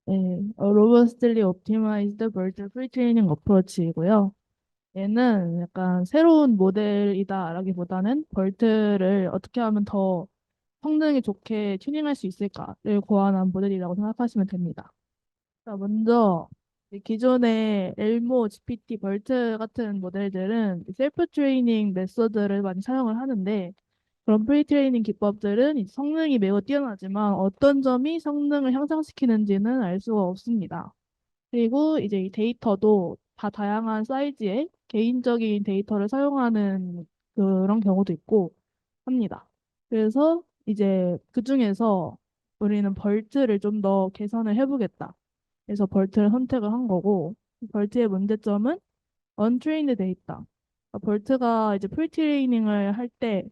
네, robustly optimized BERT pre-training approach이고요. 얘는 약간 새로운 모델이다라기보다는 BERT를 어떻게 하면 더 성능이 좋게 튜닝할 수 있을까를 고안한 모델이라고 생각하시면 됩니다. 자, 먼저 이 기존의 엘모, GPT, 벌트 같은 모델들은 셀프 트레이닝 메소드를 많이 사용을 하는데 그런 프리 트레이닝 기법들은 이 성능이 매우 뛰어나지만 어떤 점이 성능을 향상시키는지는 알 수가 없습니다. 그리고 이제 이 데이터도 다 다양한 사이즈의 개인적인 데이터를 사용하는 그런 경우도 있고 합니다. 그래서 이제 그 중에서 우리는 벌트를 좀 더 개선을 해보겠다. 그래서 벌트를 선택을 한 거고, 벌트의 문제점은 untrained 데이터. 벌트가 이제 프리트레이닝을 할 때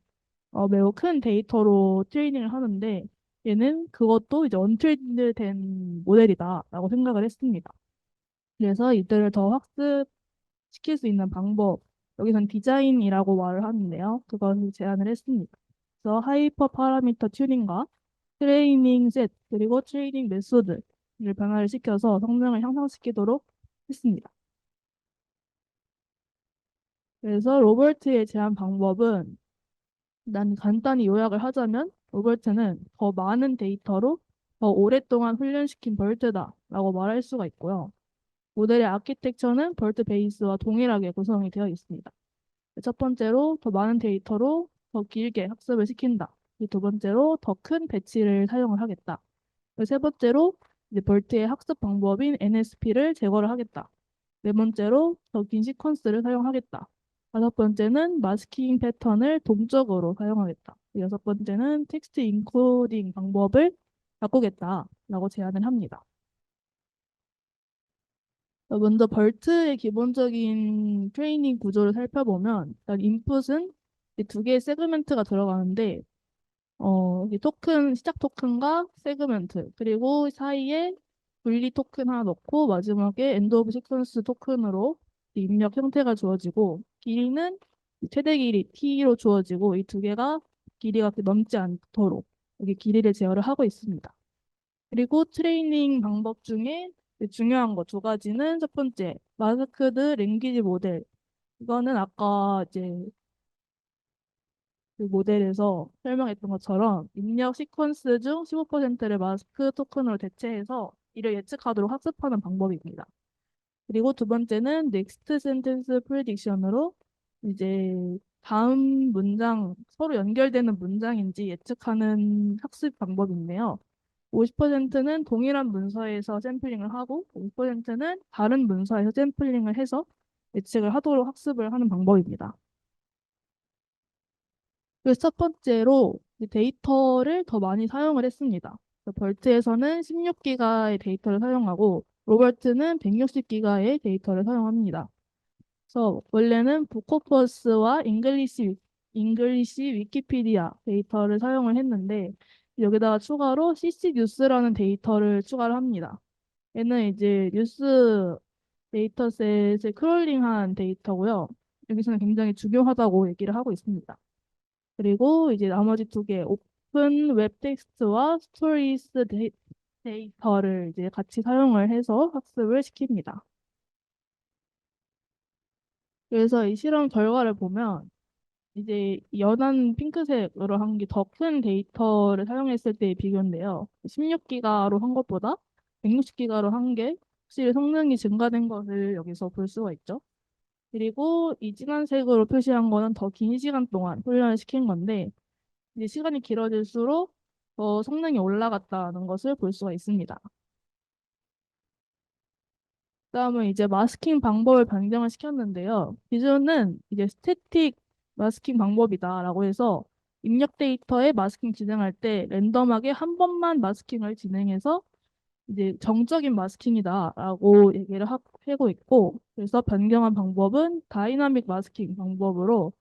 매우 큰 데이터로 트레이닝을 하는데 얘는 그것도 이제 untrained 된 모델이다라고 생각을 했습니다. 그래서 이들을 더 학습시킬 수 있는 방법, 여기선 디자인이라고 말을 하는데요. 그것을 제안을 했습니다. 그래서 하이퍼 파라미터 튜닝과 트레이닝 셋, 그리고 트레이닝 메소드를 변화를 시켜서 성능을 향상시키도록 했습니다. 그래서 로버트의 제안 방법은 난 간단히 요약을 하자면 로버트는 더 많은 데이터로 더 오랫동안 훈련시킨 벌트다라고 말할 수가 있고요. 모델의 아키텍처는 벌트 베이스와 동일하게 구성이 되어 있습니다. 첫 번째로 더 많은 데이터로 더 길게 학습을 시킨다. 두 번째로 더 큰 배치를 사용을 하겠다. 세 번째로 이제 벌트의 학습 방법인 NSP를 제거를 하겠다. 네 번째로 더 긴 시퀀스를 사용하겠다. 다섯 번째는 마스킹 패턴을 동적으로 사용하겠다. 여섯 번째는 텍스트 인코딩 방법을 바꾸겠다라고 제안을 합니다. 먼저 벌트의 기본적인 트레이닝 구조를 살펴보면 일단 인풋은 두 개의 세그멘트가 들어가는데 이 토큰, 시작 토큰과 세그멘트, 그리고 사이에 분리 토큰 하나 넣고 마지막에 엔드 오브 시퀀스 토큰으로 입력 형태가 주어지고 길이는 최대 길이 t로 주어지고 이 두 개가 길이가 넘지 않도록 여기 길이를 제어를 하고 있습니다. 그리고 트레이닝 방법 중에 중요한 거 두 가지는 첫 번째, 마스크드 랭귀지 모델. 이거는 아까 이제 그 모델에서 설명했던 것처럼 입력 시퀀스 중 15%를 마스크 토큰으로 대체해서 이를 예측하도록 학습하는 방법입니다. 그리고 두 번째는 넥스트 센텐스 프레딕션으로 이제 다음 문장, 서로 연결되는 문장인지 예측하는 학습 방법인데요. 50%는 동일한 문서에서 샘플링을 하고 50%는 다른 문서에서 샘플링을 해서 예측을 하도록 학습을 하는 방법입니다. 그래서 첫 번째로 이제 데이터를 더 많이 사용을 했습니다. 벌트에서는 16기가의 데이터를 사용하고 로버트는 160기가의 데이터를 사용합니다. 그래서 원래는 북코퍼스와 잉글리시 위키피디아 데이터를 사용을 했는데 여기다가 추가로 CC 뉴스라는 데이터를 추가를 합니다. 얘는 이제 뉴스 데이터셋을 크롤링한 데이터고요. 여기서는 굉장히 중요하다고 얘기를 하고 있습니다. 그리고 이제 나머지 두 개, 오픈 웹 텍스트와 스토리스 데이터를 이제 같이 사용을 해서 학습을 시킵니다. 그래서 이 실험 결과를 보면 이제 연한 핑크색으로 한 게 더 큰 데이터를 사용했을 때의 비교인데요. 16기가로 한 것보다 160기가로 한 게 확실히 성능이 증가된 것을 여기서 볼 수가 있죠. 그리고 이 진한 색으로 표시한 거는 더 긴 시간 동안 훈련을 시킨 건데 이제 시간이 길어질수록 더 성능이 올라갔다는 것을 볼 수가 있습니다. 그다음은 이제 마스킹 방법을 변경을 시켰는데요. 기존은 이제 스태틱 마스킹 방법이다라고 해서 입력 데이터에 마스킹 진행할 때 랜덤하게 한 번만 마스킹을 진행해서 이제 정적인 마스킹이다라고 하고 있고 그래서 변경한 방법은 다이나믹 마스킹 방법으로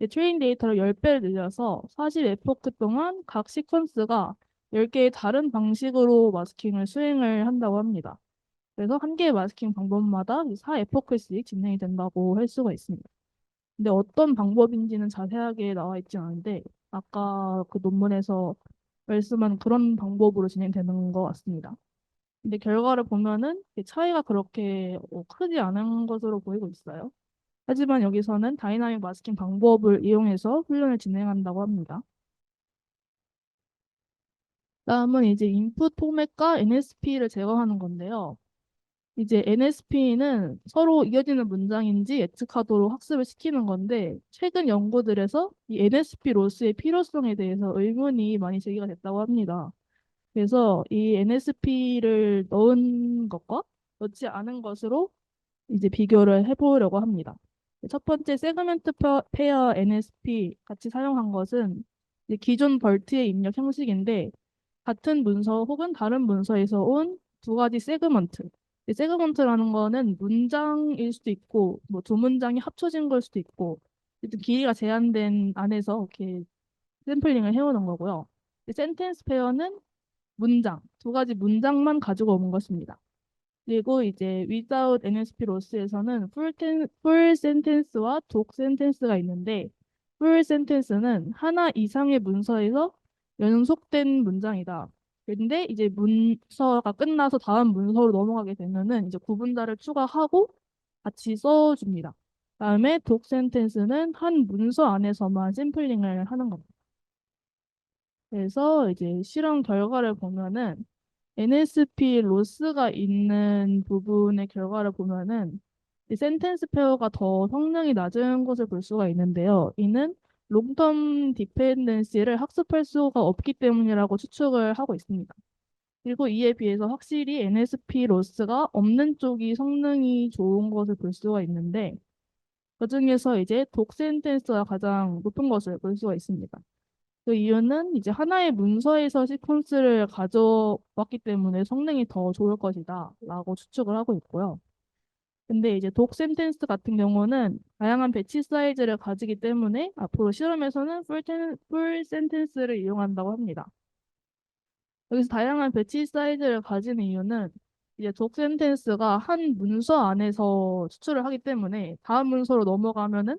트레인 데이터를 10배를 늘려서 40에포크 동안 각 시퀀스가 10개의 다른 방식으로 마스킹을 수행을 한다고 합니다. 그래서 한 개의 마스킹 방법마다 4에포크씩 진행이 된다고 할 수가 있습니다. 근데 어떤 방법인지는 자세하게 나와 있지 않은데 아까 그 논문에서 말씀한 그런 방법으로 진행되는 것 같습니다. 근데 결과를 보면은 차이가 그렇게 크지 않은 것으로 보이고 있어요. 하지만 여기서는 다이나믹 마스킹 방법을 이용해서 훈련을 진행한다고 합니다. 다음은 이제 인풋 포맷과 NSP를 제거하는 건데요. 이제 NSP는 서로 이어지는 문장인지 예측하도록 학습을 시키는 건데, 최근 연구들에서 이 NSP 로스의 필요성에 대해서 의문이 많이 제기가 됐다고 합니다. 그래서 이 NSP를 넣은 것과 넣지 않은 것으로 이제 비교를 해보려고 합니다. 첫 번째 세그멘트 페어 NSP 같이 사용한 것은 이제 기존 벌트의 입력 형식인데, 같은 문서 혹은 다른 문서에서 온 두 가지 세그먼트. 이 세그먼트라는 거는 문장일 수도 있고, 뭐 두 문장이 합쳐진 걸 수도 있고, 어쨌든 길이가 제한된 안에서 이렇게 샘플링을 해오는 거고요. 센텐스 페어는 문장, 두 가지 문장만 가지고 온 것입니다. 그리고 이제 without NSP loss에서는 full sentence와 독 sentence가 있는데, full sentence는 하나 이상의 문서에서 연속된 문장이다. 근데 이제 문서가 끝나서 다음 문서로 넘어가게 되면은 이제 구분자를 추가하고 같이 써줍니다. 다음에 독 sentence는 한 문서 안에서만 샘플링을 하는 겁니다. 그래서 이제 실험 결과를 보면은 NSP 로스가 있는 부분의 결과를 보면은 이 센텐스 페어가 더 성능이 낮은 것을 볼 수가 있는데요. 이는 롱텀 디펜던시를 학습할 수가 없기 때문이라고 추측을 하고 있습니다. 그리고 이에 비해서 확실히 NSP 로스가 없는 쪽이 성능이 좋은 것을 볼 수가 있는데, 그중에서 이제 독 센텐스가 가장 높은 것을 볼 수가 있습니다. 그 이유는 이제 하나의 문서에서 시퀀스를 가져왔기 때문에 성능이 더 좋을 것이다 라고 추측을 하고 있고요. 근데 이제 독 센텐스 같은 경우는 다양한 배치 사이즈를 가지기 때문에 앞으로 실험에서는 풀 센텐스를 이용한다고 합니다. 여기서 다양한 배치 사이즈를 가지는 이유는 이제 독 센텐스가 한 문서 안에서 추출을 하기 때문에 다음 문서로 넘어가면은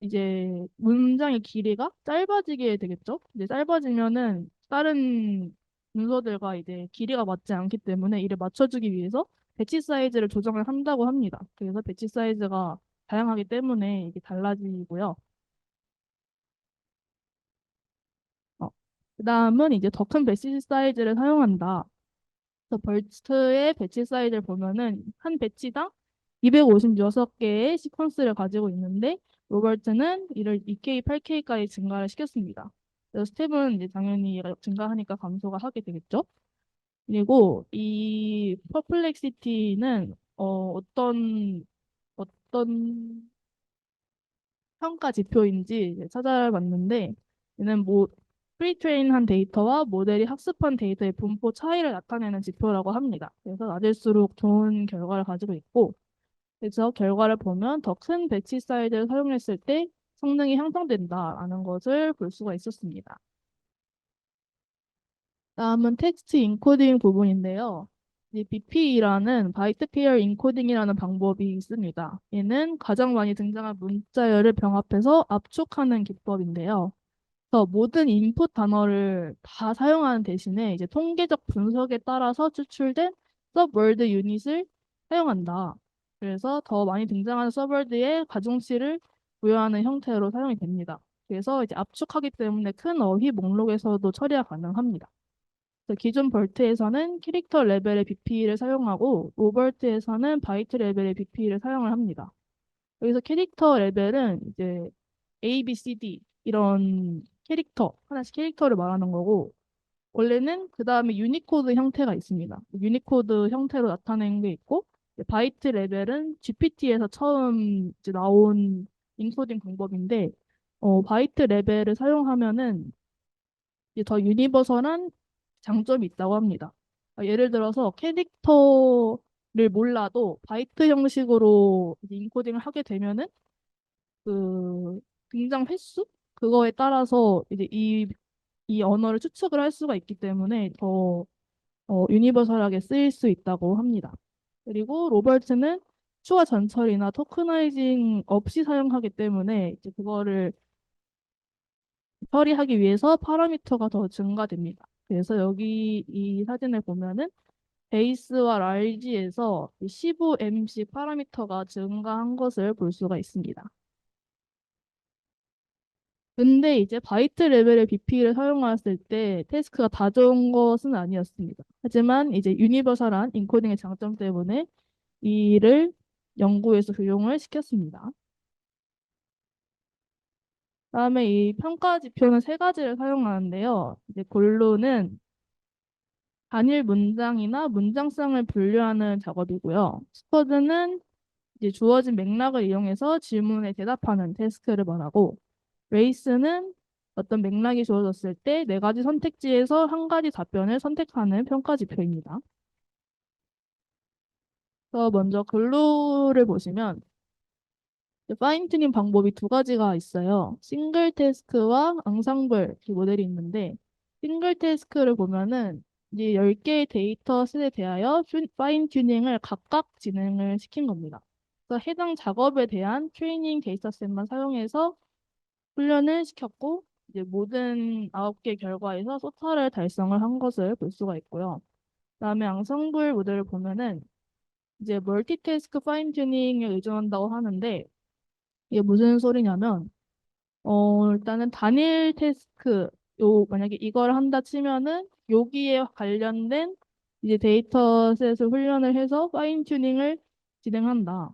이제 문장의 길이가 짧아지게 되겠죠? 이제 짧아지면은 다른 문서들과 이제 길이가 맞지 않기 때문에 이를 맞춰주기 위해서 배치 사이즈를 조정을 한다고 합니다. 그래서 배치 사이즈가 다양하기 때문에 이게 달라지고요. 어, 그다음은 이제 더 큰 배치 사이즈를 사용한다. 그래서 벌트의 배치 사이즈를 보면은 한 배치당 256개의 시퀀스를 가지고 있는데, 로버트는 이를 2K, 8K까지 증가를 시켰습니다. 그래서 스텝은 이제 당연히 얘가 증가하니까 감소가 하게 되겠죠. 그리고 이 퍼플렉시티는 어떤 평가 지표인지 이제 찾아봤는데, 얘는 뭐 프리트레인한 데이터와 모델이 학습한 데이터의 분포 차이를 나타내는 지표라고 합니다. 그래서 낮을수록 좋은 결과를 가지고 있고, 그래서 결과를 보면 더 큰 배치 사이즈를 사용했을 때 성능이 향상된다라는 것을 볼 수가 있었습니다. 다음은 텍스트 인코딩 부분인데요. 이 BPE라는 바이트 페어 인코딩이라는 방법이 있습니다. 얘는 가장 많이 등장한 문자열을 병합해서 압축하는 기법인데요. 그래서 모든 인풋 단어를 다 사용하는 대신에 이제 통계적 분석에 따라서 추출된 서브월드 유닛을 사용한다. 그래서 더 많이 등장하는 서브월드의 가중치를 부여하는 형태로 사용이 됩니다. 그래서 이제 압축하기 때문에 큰 어휘 목록에서도 처리가 가능합니다. 그래서 기존 벌트에서는 캐릭터 레벨의 BP를 사용하고 로벌트에서는 바이트 레벨의 BP를 사용을 합니다. 여기서 캐릭터 레벨은 이제 A, B, C, D 이런 캐릭터, 하나씩 캐릭터를 말하는 거고, 원래는 그 다음에 유니코드 형태가 있습니다. 유니코드 형태로 나타낸 게 있고, 이제 바이트 레벨은 GPT에서 처음 이제 나온 인코딩 방법인데, 바이트 레벨을 사용하면은 이제 더 유니버설한 장점이 있다고 합니다. 예를 들어서 캐릭터를 몰라도 바이트 형식으로 이제 인코딩을 하게 되면은 그 등장 횟수 그거에 따라서 이제 이 언어를 추측을 할 수가 있기 때문에 더 유니버설하게 쓰일 수 있다고 합니다. 그리고 로버트는 추가 전처리나 토크나이징 없이 사용하기 때문에 이제 그거를 처리하기 위해서 파라미터가 더 증가됩니다. 그래서 여기 이 사진을 보면은 베이스와 large에서 15m씩 파라미터가 증가한 것을 볼 수가 있습니다. 근데 이제 바이트 레벨의 BP를 사용했을 때 태스크가 다 좋은 것은 아니었습니다. 하지만 이제 유니버설한 인코딩의 장점 때문에 이를 연구에서 적용을 시켰습니다. 다음에 이 평가 지표는 세 가지를 사용하는데요. 이제 본론은 단일 문장이나 문장성을 분류하는 작업이고요. 스쿼드는 이제 주어진 맥락을 이용해서 질문에 대답하는 태스크를 말하고, 레이스는 어떤 맥락이 주어졌을 때 네 가지 선택지에서 한 가지 답변을 선택하는 평가 지표입니다. 그래서 먼저 근로를 보시면 파인 튜닝 방법이 두 가지가 있어요. 싱글 태스크와 앙상블 모델이 있는데, 싱글 태스크를 보면은 이제 10개의 데이터셋에 대하여 파인 튜닝을 각각 진행을 시킨 겁니다. 그래서 해당 작업에 대한 트레이닝 데이터셋만 사용해서 훈련을 시켰고, 이제 모든 9개 결과에서 소타를 달성을 한 것을 볼 수가 있고요. 그다음에 앙상블 모델을 보면은 이제 멀티태스크 파인 튜닝에 의존한다고 하는데, 이게 무슨 소리냐면, 일단은 단일 태스크, 만약에 이걸 한다 치면은, 여기에 관련된 이제 데이터셋을 훈련을 해서 파인 튜닝을 진행한다.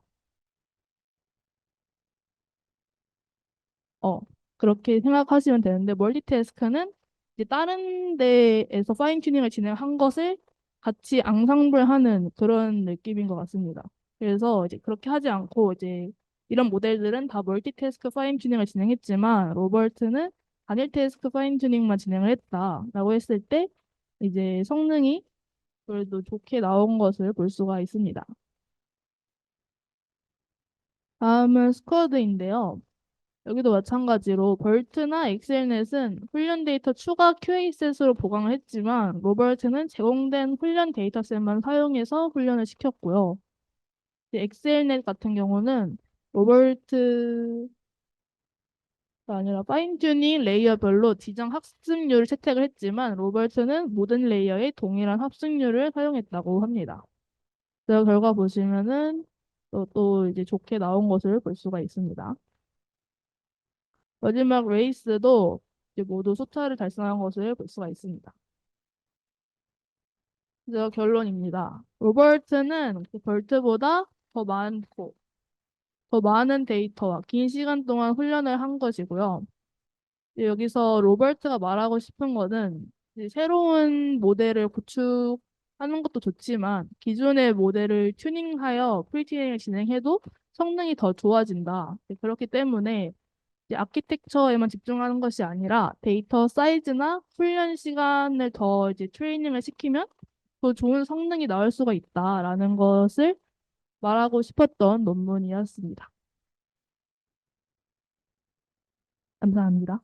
어, 그렇게 생각하시면 되는데, 멀티태스크는 이제 다른 데에서 파인 튜닝을 진행한 것을 같이 앙상블하는 그런 느낌인 것 같습니다. 그래서 이제 그렇게 하지 않고 이제 이런 모델들은 다 멀티태스크 파인 튜닝을 진행했지만 로버트는 단일 태스크 파인 튜닝만 진행을 했다라고 했을 때 이제 성능이 그래도 좋게 나온 것을 볼 수가 있습니다. 다음은 스쿼드인데요. 여기도 마찬가지로 벌트나 엑셀넷은 훈련 데이터 추가 QA셋으로 보강을 했지만 로벌트는 제공된 훈련 데이터셋만 사용해서 훈련을 시켰고요. 이제 엑셀넷 같은 경우는 로벌트가 아니라 파인튜닝 레이어별로 지정 학습률을 채택을 했지만 로벌트는 모든 레이어에 동일한 합숙률을 사용했다고 합니다. 그 결과 보시면은 또 이제 좋게 나온 것을 볼 수가 있습니다. 마지막 레이스도 이제 모두 소타를 달성한 것을 볼 수가 있습니다. 그래서 결론입니다. 로버트는 그 벌트보다 더 많고 더 많은 데이터와 긴 시간 동안 훈련을 한 것이고요. 이제 여기서 로버트가 말하고 싶은 거는 이제 새로운 모델을 구축하는 것도 좋지만 기존의 모델을 튜닝하여 프리트레이닝을 진행해도 성능이 더 좋아진다. 그렇기 때문에 이제 아키텍처에만 집중하는 것이 아니라 데이터 사이즈나 훈련 시간을 더 이제 트레이닝을 시키면 더 좋은 성능이 나올 수가 있다라는 것을 말하고 싶었던 논문이었습니다. 감사합니다.